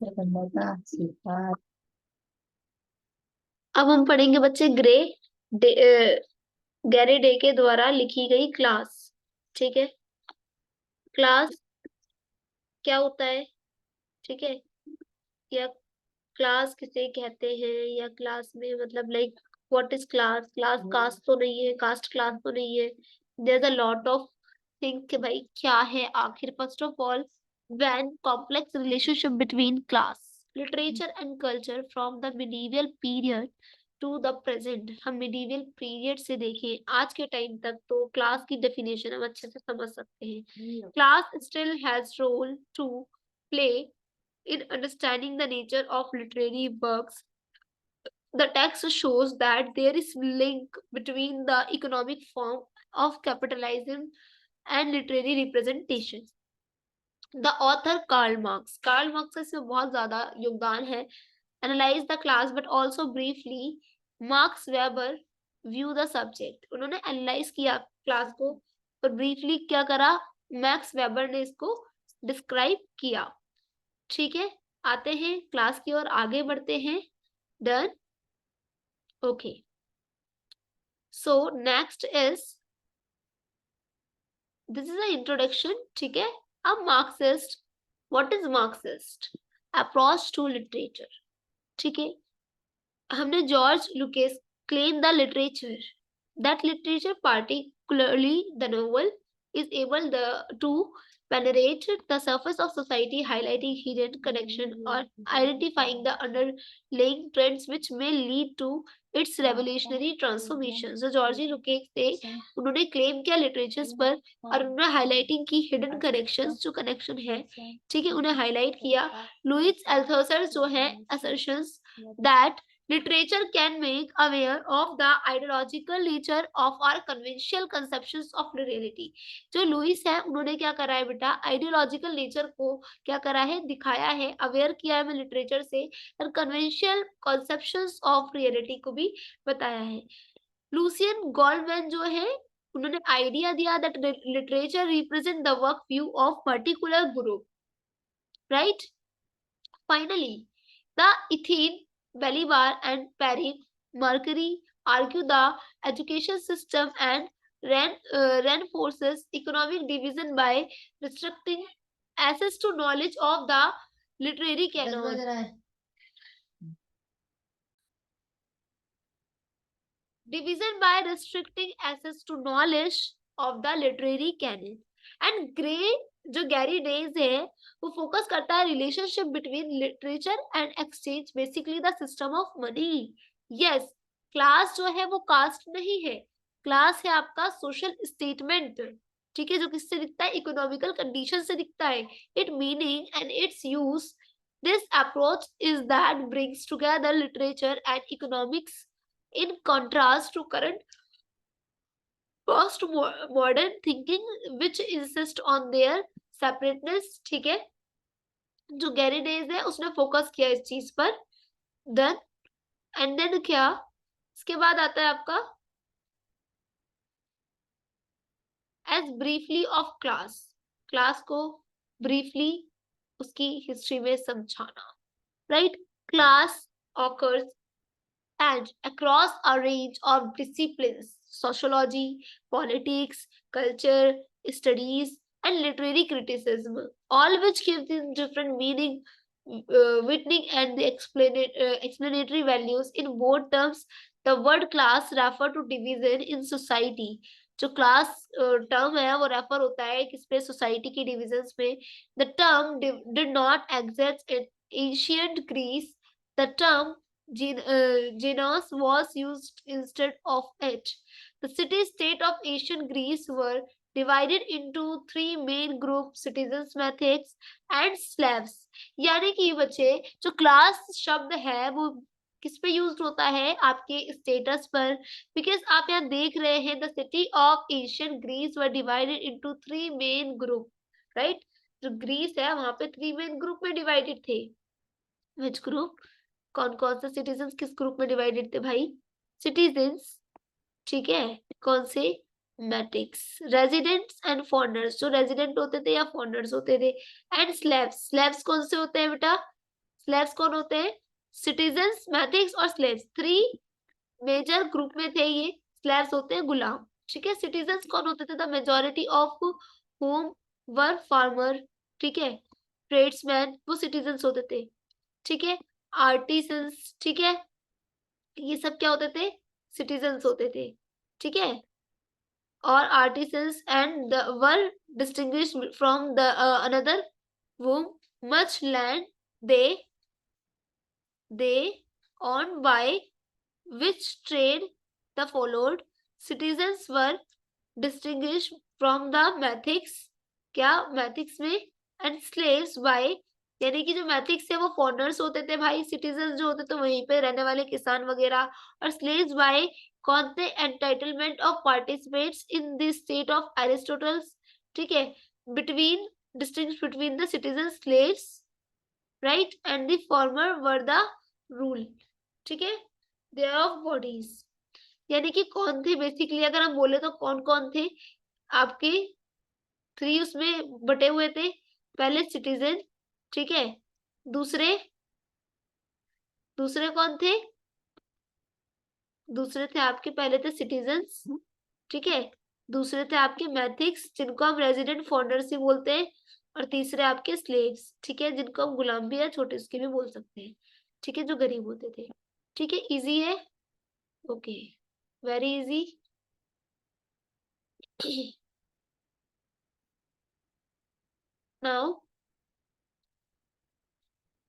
करने का सीखा। अब हम पढ़ेंगे बच्चे गैरी डे के द्वारा लिखी गई क्लास। ठीक है, क्लास क्या होता है? ठीक है, या क्लास किसे कहते हैं, या क्लास में मतलब like what is class? Class caste तो नहीं है, कास्ट क्लास तो नहीं है। There is a lot of think कि भाई क्या है आखिर। First of all, when complex relationship between class literature and culture from the medieval period to the present. हम मिडीवियल पीरियड से देखें आज के टाइम तक तो क्लास की डेफिनेशन हम अच्छे से समझ सकते हैं। Class still has role to play in understanding the nature of literary works. The text shows that there is link between the economic form of capitalism and literary representation. The author Karl Marx का इसमें बहुत ज्यादा योगदान है। Analyze the class but also briefly Max Weber view the subject। उन्होंने analyse किया class को और ब्रीफली क्या करा, मैक्स वेबर ने इसको डिस्क्राइब किया। ठीक है, आते हैं क्लास की ओर, आगे बढ़ते हैं। Done, okay. So next is, this is a introduction. ठीक है, अब Marxist, what is Marxist? Approach to literature. ठीक है, हमने George Lukacs claim the literature that literature particularly the novel is able to penetrate the surface of society, highlighting hidden connection or identifying the underlying trends which may lead to its revolutionary transformation। जो Georgy लुकेस थे उन्होंने claim किया literatures पर और उन्होंने highlighting की hidden connections, जो connection है ठीक है उन्हें हाईलाइट किया। लुइस एल्थोसर जो है assertions that literature can make aware of the ideological nature of our conventional conceptions of reality। जो लुइस है उन्होंने क्या करा है बेटा, आइडियोलॉजिकल नेचर को क्या करा है, दिखाया है, अवेयर किया है हमें लिटरेचर से, और कन्वेंशनल कॉन्सेप्शंस ऑफ रियलिटी को भी बताया है। लूसियन गोल्डमैन जो है उन्होंने आइडिया दिया that literature represent the work view of particular group, right. Finally, the Ethine, Bolivar, and Perry Mercury argue the education system and reinforces economic division by restricting access to knowledge of the literary canon. Division by restricting access to knowledge of the literary canon. And Gray, जो Gary days है वो focus करता है relationship between literature and exchange, basically the system of money. Yes, class जो है वो cast नहीं है, क्लास है आपका सोशल स्टेटमेंट। ठीक है, जो किससे दिखता है, इकोनॉमिकल कंडीशन से दिखता है। It meaning and it's use, this approach is that brings together literature and economics in contrast to current post modern thinking which insist on their separateness। ठीक है, जो गैरी डेज है उसने फोकस किया इस चीज पर। देन एंड देन क्या, इसके बाद आता है आपका as briefly of class, class को ब्रीफली उसकी हिस्ट्री में समझाना, right. Class occurs and across a range of disciplines: sociology, politics, culture, studies, and literary criticism, all which give them different meaning, witnessing and the explanatory values in both terms। The word class refer to division in society। जो class term है वो refer होता है किस पे, society की divisions पे। The term did not exist in ancient Greece. The term genus was used instead of it। The city-state of ancient Greece were divided into three main groups: citizens, methics, and slaves। यानी कि बच्चे जो class शब्द है वो किस पे use होता है, आपके स्टेटस पर। बिकॉज आप यहाँ देख रहे हैं the city of Asian Greece were divided into three main group, right. जो ग्रीस है वहां पे थ्री मेन ग्रुप में डिवाइडेड थे। विच ग्रुप, कौन कौन से सिटीजन्स किस ग्रुप में डिवाइडेड थे भाई, सिटीजन्स। ठीक है, कौन से, मैट्रिक्स, रेजिडेंट्स एंड फॉरनर्स, जो रेजिडेंट होते थे या फॉरनर्स होते थे। एंड स्लेव्स, स्लेव्स कौन से होते हैं बेटा, स्लेव्स कौन होते हैं? सिटीजन्स, मैथिक्स और स्लेव्स, 3 मेजर ग्रुप में थे ये। स्लेव्स होते हैं गुलाम, ठीक है। सिटीजन्स कौन होते थे? The majority of home were farmer, ठीक है। ट्रेड्समैन, वो सिटीजन्स होते थे, ठीक है। आर्टिसंस, ठीक है, ये सब क्या होते थे? सिटीजन्स होते थे, ठीक है। और artisans and were distinguished from the another whom much land they owned, by which trade the followed citizens were distinguished from the मैथिक्स, क्या मैथिक्स में, and slaves by, यानी कि जो मैथिक्स है वो फॉरनर्स होते थे भाई, सिटीजन जो होते थे वहीं पे रहने वाले किसान वगैरह, और स्लेव्स बाय कौन थे? Entitlement of participates in the state of Aristotle's, ठीक है। Between, distinguish between the citizen slaves, right, and the former were the rule, ठीक है, देयर ऑफ बॉडीज। यानी कि कौन थे बेसिकली, अगर हम बोले तो कौन कौन थे आपके? 3 उसमें बटे हुए थे। पहले सिटीजन, ठीक है। दूसरे, दूसरे कौन थे? दूसरे थे आपके, पहले थे सिटीजन्स, ठीक है। दूसरे थे आपके मैथिक्स, जिनको हम रेजिडेंट फॉरनर्स भी बोलते हैं। और तीसरे आपके स्लेव्स, ठीक है, जिनको हम गुलाम भी या छोटे उसके भी बोल सकते हैं, ठीक है, जो गरीब होते थे, ठीक है। इजी है, okay, very easy. Now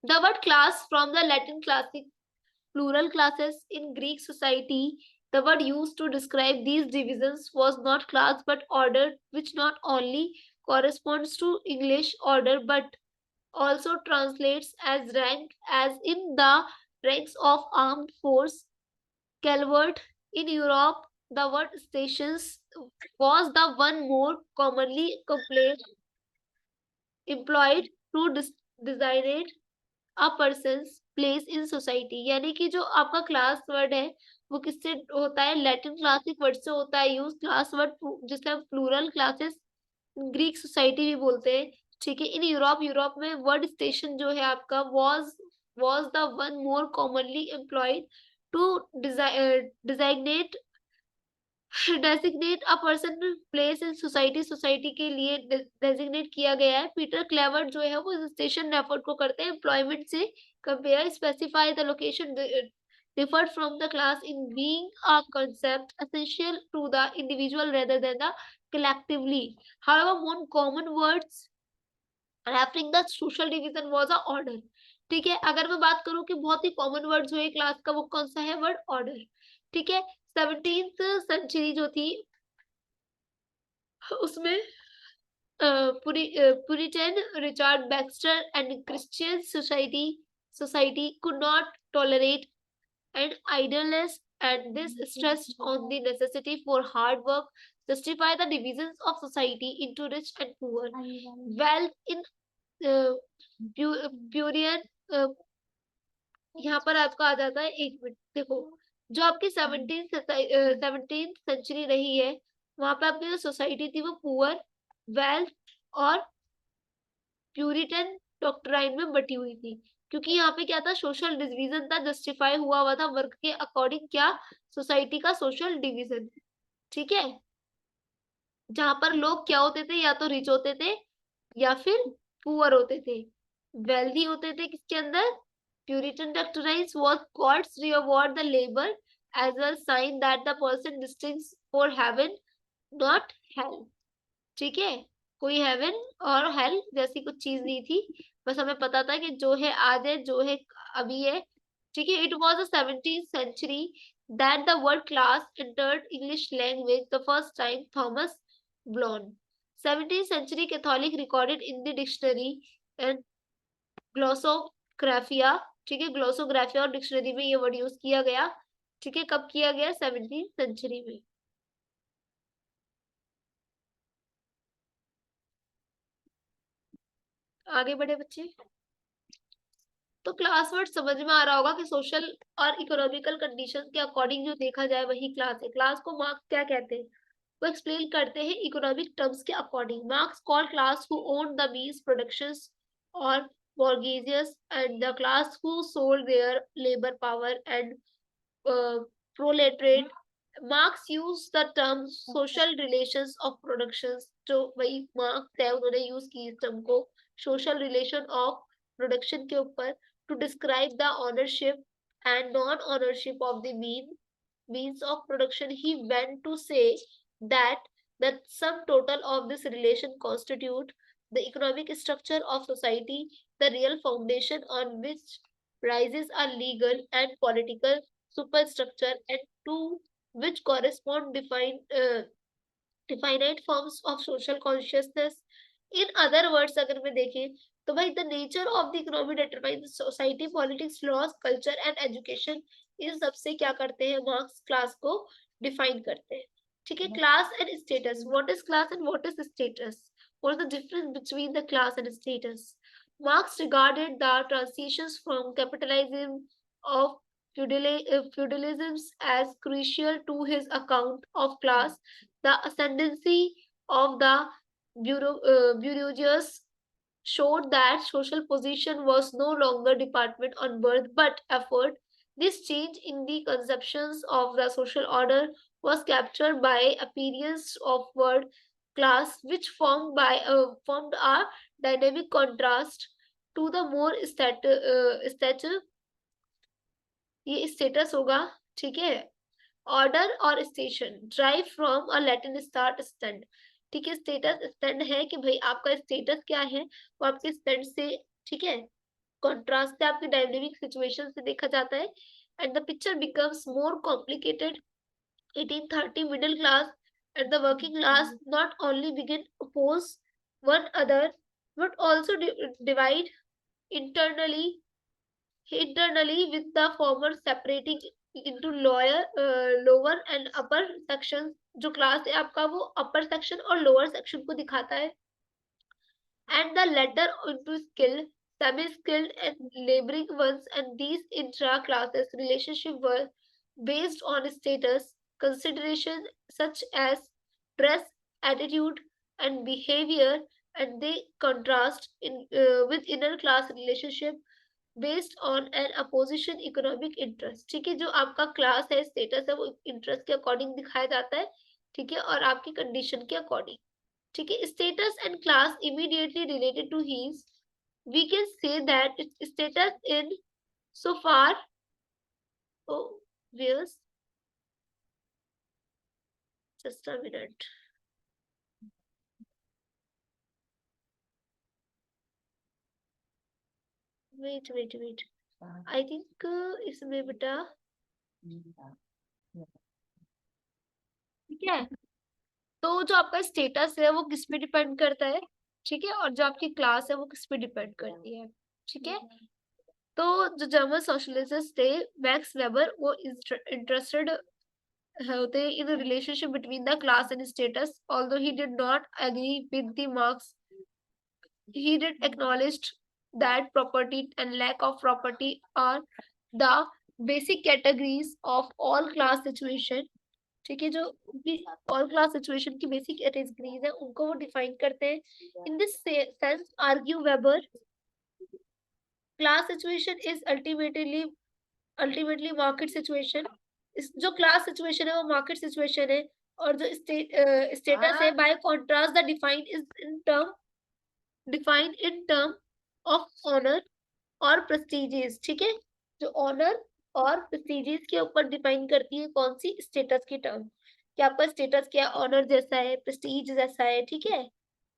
the word class, from the Latin classic plural classes in Greek society, the word used to describe these divisions was not class but order, which not only corresponds to English order but also translates as rank, as in the ranks of armed force. Calvert, in Europe, the word stations was the one more commonly employed to designate a person place in society. यानी कि जो आपका class word है वो किससे होता है? Latin classic word से होता है यूज। क्लास वर्ड जिसे हम प्लूरल क्लासेस ग्रीक सोसाइटी भी बोलते हैं, ठीक है। इन यूरोप, यूरोप में वर्ड स्टेशन जो है आपका was the one more commonly employed to designate designate a person place in society, society के लिए डेजिग्नेट किया गया है। पीटर क्लेवर्ट जो है वो स्टेशन रेफर को करते हैं एम्प्लॉयमेंट से compare. Specify the location differed from the class in being a concept essential to the individual rather than the collectively. However, one common words referring the social division was a order, ठीक है। अगर मैं बात करूं कि बहुत ही common word जो है क्लास का, वो कौन सा है? वर्ड ऑर्डर, ठीक है। 17th सेंचुरी जो थी उसमें Puritan Richard Baxter and Christian society could not tolerate and idleness, and this stressed on the necessity for hard work, justify the divisions of society into rich and poor, wealth in प्यूरियन। यहाँ पर आपका आ जाता है, एक minute देखो, जो आपकी 17th century रही है वहां पे आपकी जो सोसाइटी थी वो पुअर, वेल्थ और प्यूरिटन डॉक्ट्राइन में बटी हुई थी। क्योंकि यहाँ पे क्या था? सोशल डिवीजन था, जस्टिफाई हुआ था वर्क के अकॉर्डिंग, क्या? सोसाइटी का सोशल डिवीजन, ठीक है। जहां पर लोग क्या होते थे? या तो रिच होते थे या फिर पुअर होते थे। वेल्दी होते थे किसके अंदर? Puritan doctrines was God's reward the labor as a sign that the person destined for heaven, not hell, ठीक है। कोई हेवन और हेल जैसी कुछ चीज नहीं थी, बस हमें पता था कि जो है आज है, जो है अभी है, ठीक है। It was the 17th century that the word class entered English language the first time. Thomas Blon, 17th century Catholic, recorded in the dictionary and ग्लोसोग्राफिया, ठीक है। ग्लोसोग्राफिया और डिक्शनरी में ये वर्ड यूज किया गया, ठीक है। कब किया गया? 17th सेंचुरी में। आगे बढ़े बच्चे। तो क्लास वर्ड समझ में आ रहा होगा कि सोशल और इकोनॉमिकल कंडीशंस के अकॉर्डिंग जो देखा जाए वही क्लास है। क्लास को मार्क्स क्या कहते हैं? वो एक्सप्लेन करते हैं इकोनॉमिक टर्म्स के according. Marks call class who own the means productions और bourgeois, and the class who sold their labor power and proletariat. Marx used the term social relations of productions. तो वही marks है, उन्होंने use की इस term को social relation of production के ऊपर to describe the ownership and non-ownership of the means of production. He went to say that the sum total of this relation constitute the economic structure of society, the real foundation on which rises a legal and political superstructure, and to which correspond definite forms of social consciousness. In other words, अगर मैं देखें तो भाई the nature of the economy determines society, politics, laws, culture and education. इन सबसे क्या करते हैं, marks class को डिफाइन करते हैं. ठीक है, class and status. What is class and what is status? What is the difference between the class and status? Marx regarded the transitions from capitalism of feudalism as crucial to his account of class. The ascendancy of the bourgeois showed that social position was no longer dependent on birth but effort. This change in the conceptions of the social order was captured by appearance of word class, which formed a dynamic contrast to the more stature. ये status होगा. ठीक है, order और station drive from a Latin start stand. ठीक है, status stand है कि भाई आपका स्टेटस क्या है, वो आपके स्टैंड से, ठीक है, कॉन्ट्रास्ट से, आपकी डायनेमिक सिचुएशन से देखा जाता है. And the picture becomes more complicated. 1830 middle class and the working class not only begin oppose one other but also divide internally with the former separating into lower and upper sections. जो class है आपका वो अपर section और lower section को दिखाता है. And the latter into skilled, semi-skilled and laboring ones, and these intra-classes relationship were based on status consideration such as dress, attitude and behavior, and they contrast with inner class relationship based on an opposition economic interest. ठीक है, जो आपका class है, status है, वो interest के according दिखाया जाता है. ठीक है, और आपकी कंडीशन के अकॉर्डिंग. ठीक है, status and class immediately related to his. We can say that status in so far. Oh, viewers, just a minute. Wait. I think इसमें बेटा, ठीक है, तो जो आपका स्टेटस है वो किस पे डिपेंड करता है. ठीक है, और जो आपकी क्लास है वो किस पे डिपेंड करती है. ठीक है, तो जो जर्मन सोशलिस्ट थे, मैक्स वेबर, वो इंटरेस्टेड होते in relationship between the class and status. Although he did not agree with the Marx, he did acknowledged that property and lack of property are the basic categories of all class situation. ठीक है, जो all class situation की basic categories है उनको वो define करते हैं. In this sense argue Weber, class situation is ultimately market situation. जो क्लास सिचुएशन है वो मार्केट सिचुएशन है, और जो स्टेटस है by contrast the defined in term of honour और प्रेस्टीजियस. ठीक है, जो ऑनर और प्रेस्टीजियस के ऊपर डिफाइन करती है कौन सी, स्टेटस की टर्म. कि आपका स्टेटस क्या, ऑनर जैसा है, प्रेस्टीज जैसा है. ठीक है,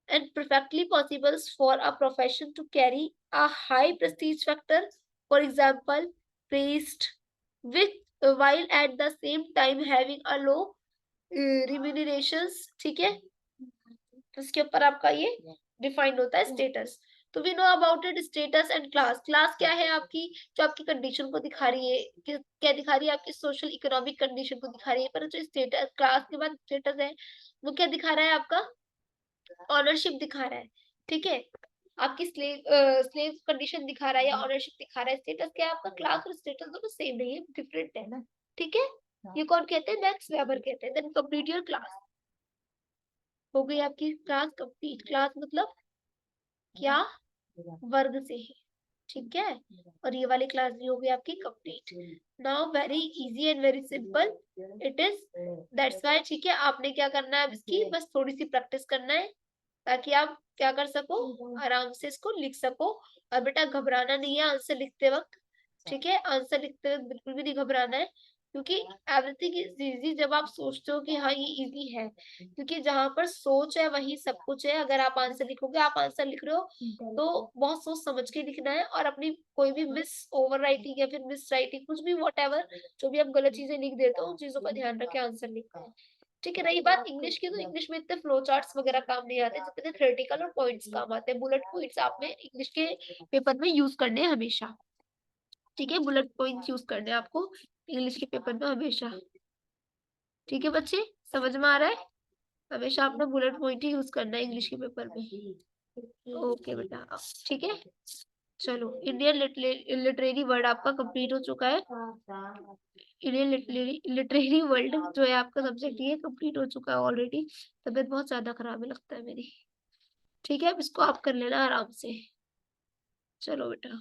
and perfectly possible for a profession to carry a high prestige factor, for example priest, with while at the same time having a low remunerations. ठीक है, इसके ऊपर आपका ये डिफाइंड होता है स्टेटस. तो we know about it status and class. Class क्या है आपकी, जो आपकी कंडीशन को दिखा रही है, क्या दिखा रही है, आपकी सोशल इकोनॉमिक कंडीशन को दिखा रही है. पर जो स्टेटस, क्लास के बाद स्टेटस है, वो क्या दिखा रहा है, आपका ऑनरशिप दिखा रहा है. ठीक है, आपकी स्लेव कंडीशन दिखा रहा है या ऑनरशिप दिखा रहा है. स्टेटस क्या है आपका, क्लास और स्टेटस दोनों सेम नहीं है, डिफरेंट है ना. ठीक है, ये कौन कहते हैं, मैक्स वेबर कहते हैं. Then complete your class. हो गई आपकी क्लास कंप्लीट. क्लास मतलब क्या, वर्ग से ही. ठीक है, और ये वाली क्लास भी होगी आपकी complete. Now very easy and very simple it is, that's why. ठीक है, आपने क्या करना है, इसकी बस थोड़ी सी प्रैक्टिस करना है ताकि आप क्या कर सको, आराम से इसको लिख सको। और बेटा घबराना नहीं है आंसर लिखते वक्त, ठीक है, आंसर लिखते वक्त बिल्कुल भी नहीं घबराना है, क्योंकि एवरीथिंग इज इजी जब आप सोचते हो कि हाँ ये इजी है, क्योंकि जहां पर सोच है वही सब कुछ है। अगर आप आंसर लिखोगे, आप आंसर लिख रहे हो तो बहुत सोच समझ के लिखना है, और अपनी कोई भी मिस ओवर राइटिंग या फिर मिस राइटिंग कुछ भी वॉट जो भी आप गलत चीजें लिख देते हो, उन चीजों का ध्यान रख के आंसर लिखना है। ठीक है, रही बात इंग्लिश की, तो इंग्लिश में इतने फ्लो चार्ट्स वगैरह काम नहीं आते जितने थ्योरेटिकल और पॉइंट्स काम आते हैं। बुलेट पॉइंट्स आपने इंग्लिश के पेपर में यूज करने हैं हमेशा। ठीक है, बुलेट पॉइंट्स यूज करने हैं आपको इंग्लिश के पेपर में हमेशा। ठीक है बच्चे, समझ में आ रहा है? हमेशा आपने बुलेट पॉइंट ही यूज करना है इंग्लिश के पेपर में। ओके बेटा, ठीक है। चलो, इंडियन लिटरेरी वर्ड आपका कंप्लीट हो चुका है। इंडियन लिटरेरी वर्ल्ड जो है आपका सब्जेक्ट, ये कंप्लीट हो चुका है ऑलरेडी। तबीयत बहुत ज्यादा खराब है लगता है मेरी। ठीक है, अब इसको आप कर लेना आराम से। चलो बेटा।